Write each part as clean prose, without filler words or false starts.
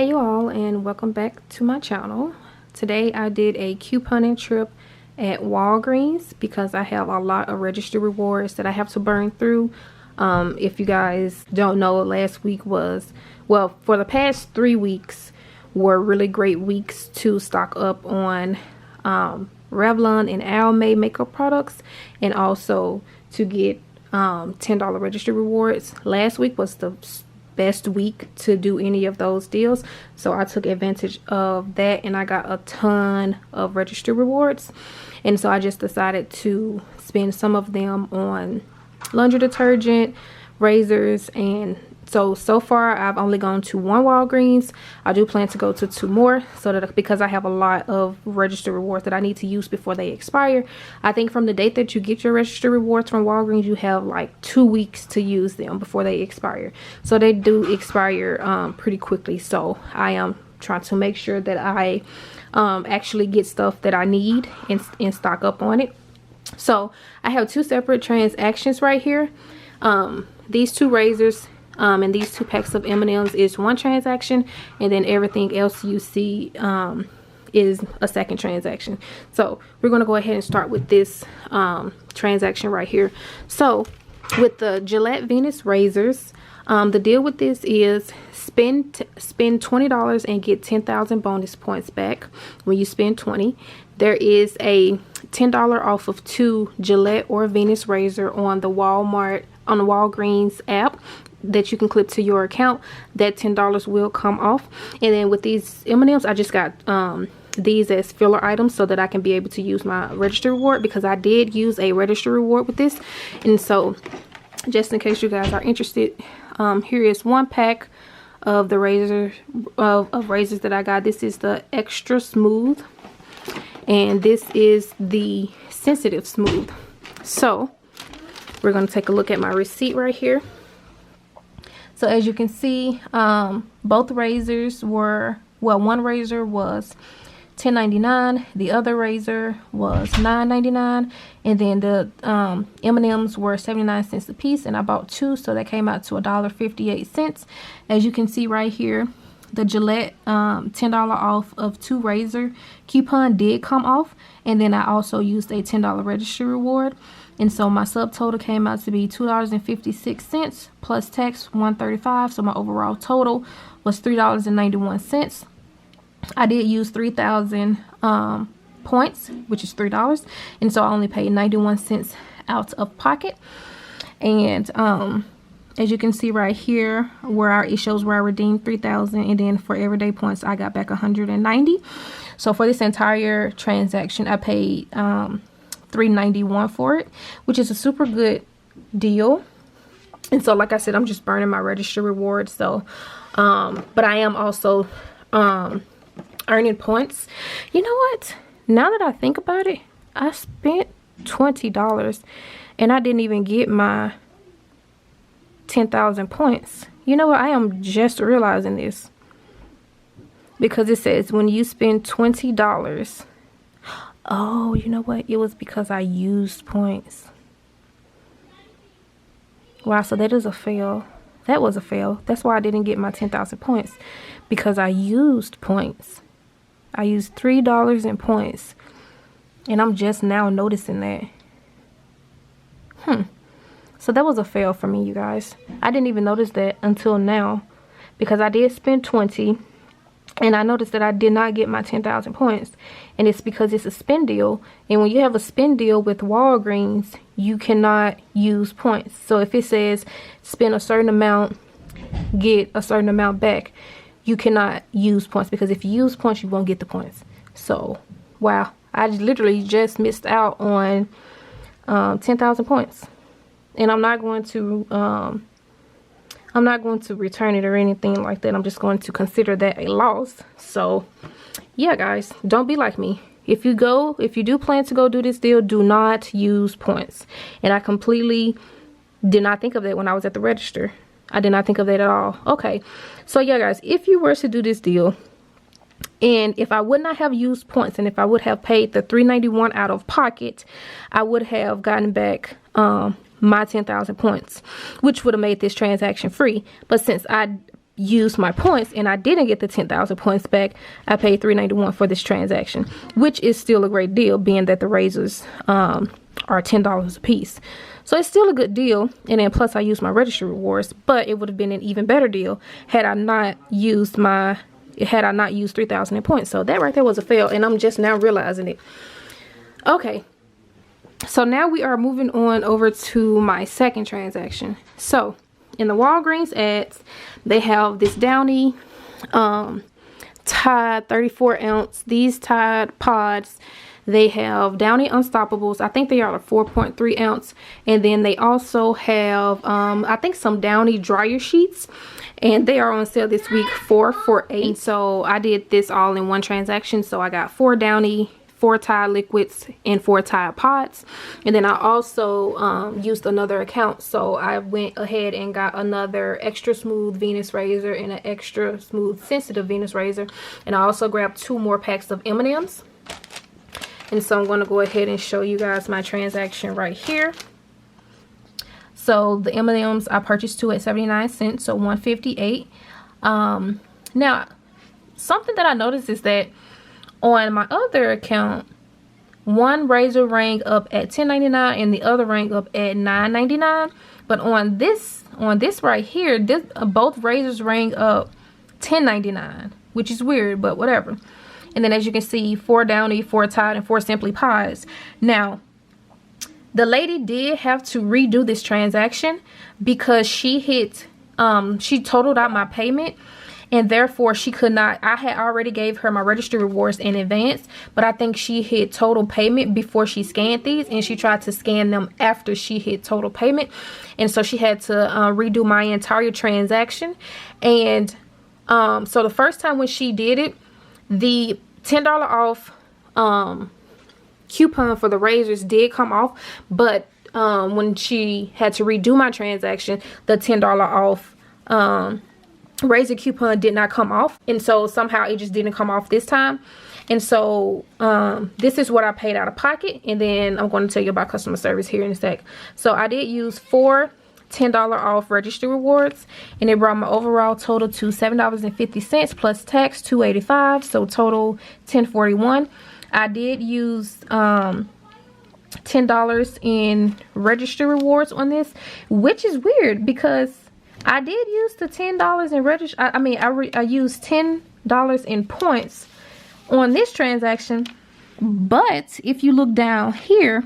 Hey you all, and welcome back to my channel. Today I did a couponing trip at Walgreens because I have a lot of registered rewards that I have to burn through. If you guys don't know, last week was, well, for the past 3 weeks were really great weeks to stock up on Revlon and Almay makeup products, and also to get $10 registered rewards. Last week was the best week to do any of those deals, so I took advantage of that and I got a ton of registered rewards. And so I just decided to spend some of them on laundry detergent, razors, and so far I've only gone to 1 Walgreens. I do plan to go to 2 more, so that because I have a lot of registered rewards that I need to use before they expire. I think from the date that you get your registered rewards from Walgreens, you have like 2 weeks to use them before they expire. So they do expire pretty quickly, so I am trying to make sure that I actually get stuff that I need and stock up on it. So I have 2 separate transactions right here. These 2 razors and these 2 packs of M&Ms is 1 transaction, and then everything else you see is a second transaction. So we're going to go ahead and start with this transaction right here. So with the Gillette Venus razors, the deal with this is spend $20 and get 10,000 bonus points back when you spend 20. There is a $10 off of 2 Gillette or Venus razor on the Walgreens app that you can clip to your account. That $10 will come off. And then with these M&Ms, I just got these as filler items so that I can be able to use my register reward, because I did use a register reward with this. And so just in case you guys are interested, here is 1 pack of the razors that I got. This is the extra smooth, and this is the sensitive smooth. So we're going to take a look at my receipt right here. So as you can see, both razors were, well, one razor was $10.99, the other razor was $9.99, and then the M&Ms were 79 cents a piece, and I bought 2, so that came out to $1.58. As you can see right here, the Gillette $10 off of 2 razor coupon did come off, and then I also used a $10 register reward. And so my subtotal came out to be $2.56 plus tax $1.35. So my overall total was $3.91. I did use 3,000 points, which is $3, and so I only paid 91 cents out of pocket. And as you can see right here, where it shows where I redeemed 3,000, and then for everyday points I got back 190. So for this entire transaction I paid $3.91 for it, which is a super good deal. And so like I said, I'm just burning my register rewards. So but I am also earning points. You know what, now that I think about it, I spent $20 and I didn't even get my 10,000 points. You know what, I am just realizing this, because it says when you spend $20, oh, you know what? It was because I used points. Wow, so that is a fail. That was a fail. That's why I didn't get my 10,000 points, because I used points. I used $3 in points, and I'm just now noticing that. So that was a fail for me, you guys. I didn't even notice that until now, because I did spend 20. And I noticed that I did not get my 10,000 points. And it's because it's a spend deal. And when you have a spend deal with Walgreens, you cannot use points. So if it says spend a certain amount, get a certain amount back, you cannot use points. Because if you use points, you won't get the points. So, wow. I literally just missed out on 10,000 points. And I'm not going to return it or anything like that. I'm just going to consider that a loss. So yeah, guys, don't be like me. If you do plan to go do this deal, do not use points. And I completely did not think of that when I was at the register. I did not think of that at all. Okay, so yeah, guys, if you were to do this deal, and if I would not have used points, and if I would have paid the $3.91 out of pocket, I would have gotten back my 10,000 points, which would have made this transaction free. But since I used my points and I didn't get the 10,000 points back, I paid $3.91 for this transaction, which is still a great deal, being that the razors are $10 a piece. So it's still a good deal. And then plus I used my registry rewards, but it would have been an even better deal had I not used 3,000 in points. So that right there was a fail, and I'm just now realizing it. Okay, so now we are moving on over to my second transaction. So in the Walgreens ads, they have this Downy Tide 34 ounce, these Tide pods. They have Downy Unstoppables. I think they are a 4.3 ounce. And then they also have, I think, some Downy dryer sheets. And they are on sale this week, 4 for $8. So I did this all in one transaction. So I got 4 Downy, 4 Tide liquids, and 4 Tide pods. And then I also used another account. So I went ahead and got another extra smooth Venus razor and an extra smooth sensitive Venus razor. And I also grabbed 2 more packs of M&Ms. And so I'm going to go ahead and show you guys my transaction right here. So the M&Ms I purchased 2 at 79 cents, so $1.58. Now, something that I noticed is that on my other account, one razor rang up at $10.99 and the other rang up at $9.99. But on this right here, both razors rang up $10.99, which is weird, but whatever. And then as you can see, 4 Downy, 4 Tide, and 4 Simply Pods. Now, the lady did have to redo this transaction because she totaled out my payment, and therefore she could not. I had already gave her my registry rewards in advance, but I think she hit total payment before she scanned these, and she tried to scan them after she hit total payment. And so she had to redo my entire transaction. And so the first time when she did it, the $10 off coupon for the razors did come off, but when she had to redo my transaction, the $10 off razor coupon did not come off, and so somehow it just didn't come off this time. And so this is what I paid out of pocket, and then I'm going to tell you about customer service here in a sec. So I did use 4 $10 off registry rewards, and it brought my overall total to $7.50 plus tax, $2.85, so total $10.41. I did use $10 in registry rewards on this, which is weird because I did use the $10 in registry. I used $10 in points on this transaction, but if you look down here,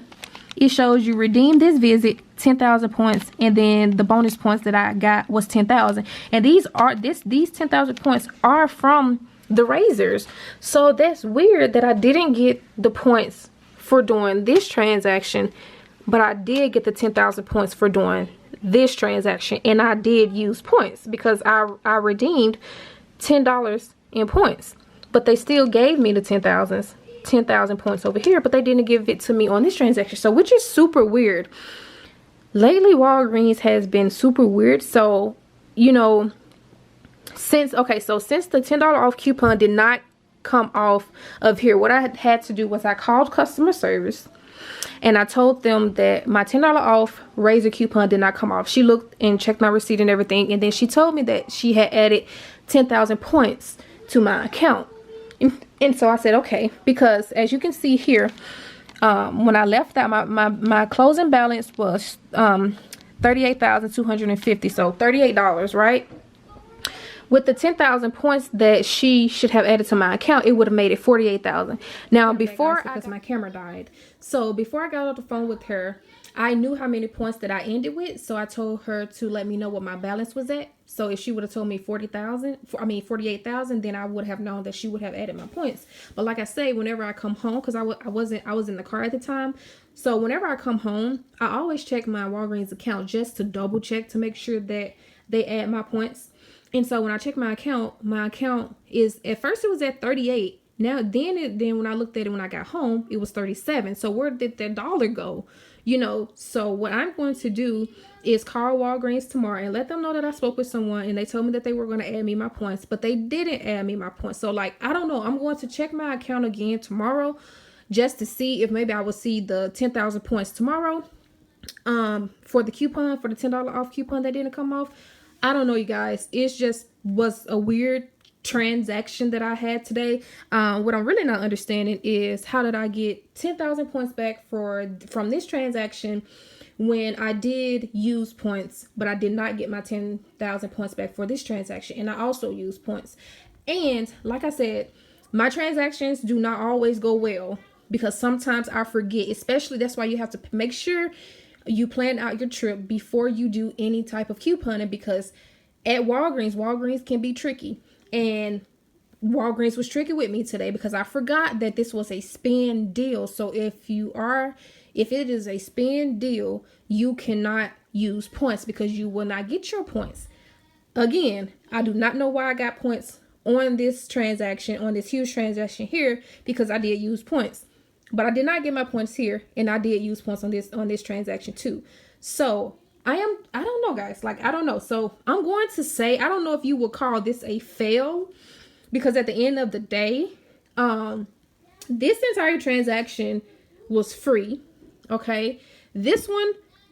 it shows you redeemed this visit 10,000 points, and then the bonus points that I got was 10,000, and these 10,000 points are from the razors. So that's weird that I didn't get the points for doing this transaction, but I did get the 10,000 points for doing this transaction, and I did use points because I redeemed $10 in points, but they still gave me the 10,000 points over here, but they didn't give it to me on this transaction. So which is super weird. Lately Walgreens has been super weird. So, you know, since the $10 off coupon did not come off of here, what I had to do was I called customer service and I told them that my $10 off razor coupon did not come off. She looked and checked my receipt and everything, and then she told me that she had added 10,000 points to my account. And so I said, okay, because as you can see here, when I left out, my closing balance was $38,250, so $38, right? With the 10,000 points that she should have added to my account, it would have made it 48,000. Now, because my camera died, so before I got off the phone with her, I knew how many points that I ended with, so I told her to let me know what my balance was at. So if she would have told me 48,000, then I would have known that she would have added my points. But like I say, whenever I come home, because I was in the car at the time, so whenever I come home, I always check my Walgreens account just to double check to make sure that they add my points. And so when I check my account is, at first it was at 38. Now then when I looked at it when I got home, it was 37. So where did that dollar go? You know, so what I'm going to do is call Walgreens tomorrow and let them know that I spoke with someone and they told me that they were going to add me my points, but they didn't add me my points. So like, I don't know. I'm going to check my account again tomorrow just to see if maybe I will see the 10,000 points tomorrow for the coupon, for the $10 off coupon that didn't come off. I don't know, you guys. It's just was a weird transaction that I had today. What I'm really not understanding is how did I get 10,000 points back from this transaction when I did use points, but I did not get my 10,000 points back for this transaction, and I also used points. And like I said, my transactions do not always go well because sometimes I forget, especially that's why you have to make sure you plan out your trip before you do any type of couponing, because at Walgreens can be tricky. And Walgreens was tricky with me today because I forgot that this was a spin deal. So if it is a spin deal, you cannot use points because you will not get your points. Again, I do not know why I got points on this transaction, on this huge transaction here, because I did use points. But I did not get my points here, and I did use points on this transaction too. So I don't know, guys. Like, I don't know. So I'm going to say, I don't know if you would call this a fail, because at the end of the day, this entire transaction was free. Okay. This one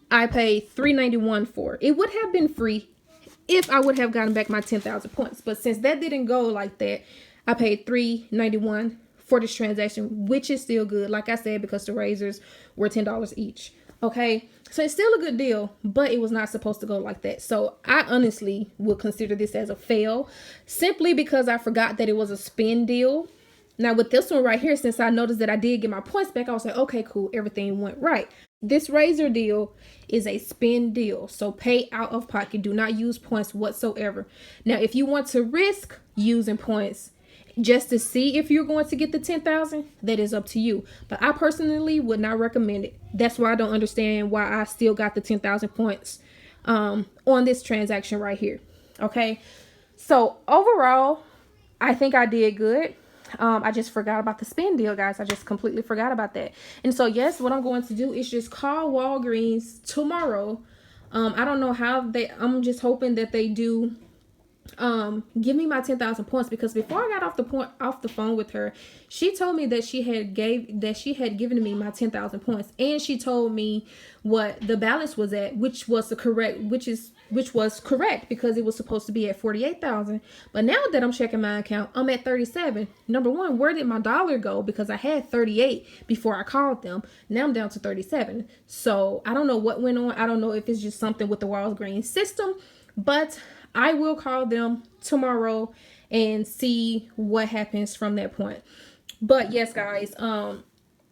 I paid $3.91 for. It would have been free if I would have gotten back my 10,000 points. But since that didn't go like that, I paid $3.91 for this transaction, which is still good. Like I said, because the razors were $10 each. Okay. So it's still a good deal, but it was not supposed to go like that. So I honestly would consider this as a fail, simply because I forgot that it was a spin deal. Now with this one right here, since I noticed that I did get my points back, I was like, okay, cool. Everything went right. This razor deal is a spin deal. So pay out of pocket. Do not use points whatsoever. Now, if you want to risk using points just to see if you're going to get the 10,000, that is up to you. But I personally would not recommend it. That's why I don't understand why I still got the 10,000 points on this transaction right here. Okay. So overall, I think I did good. I just forgot about the spin deal, guys. I just completely forgot about that. And so, yes, what I'm going to do is just call Walgreens tomorrow. I don't know how I'm just hoping that they do give me my 10,000 points, because before I got off the phone with her, she told me that she had given me my 10,000 points, and she told me what the balance was at, which was correct because it was supposed to be at 48,000. But now that I'm checking my account, I'm at 37. Number one, where did my dollar go? Because I had 38 before I called them. Now I'm down to 37. So I don't know what went on. I don't know if it's just something with the Walgreens system, but I will call them tomorrow and see what happens from that point. But yes, guys, so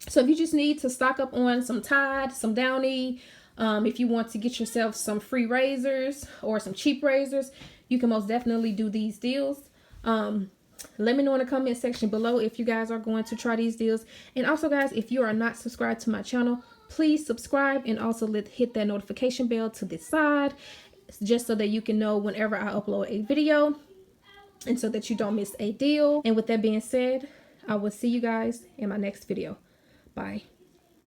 if you just need to stock up on some Tide, some Downy, if you want to get yourself some free razors or some cheap razors, you can most definitely do these deals. Let me know in the comment section below if you guys are going to try these deals. And also, guys, if you are not subscribed to my channel, please subscribe, and also hit that notification bell to the side, just so that you can know whenever I upload a video, and so that you don't miss a deal. And with that being said, I will see you guys in my next video. Bye.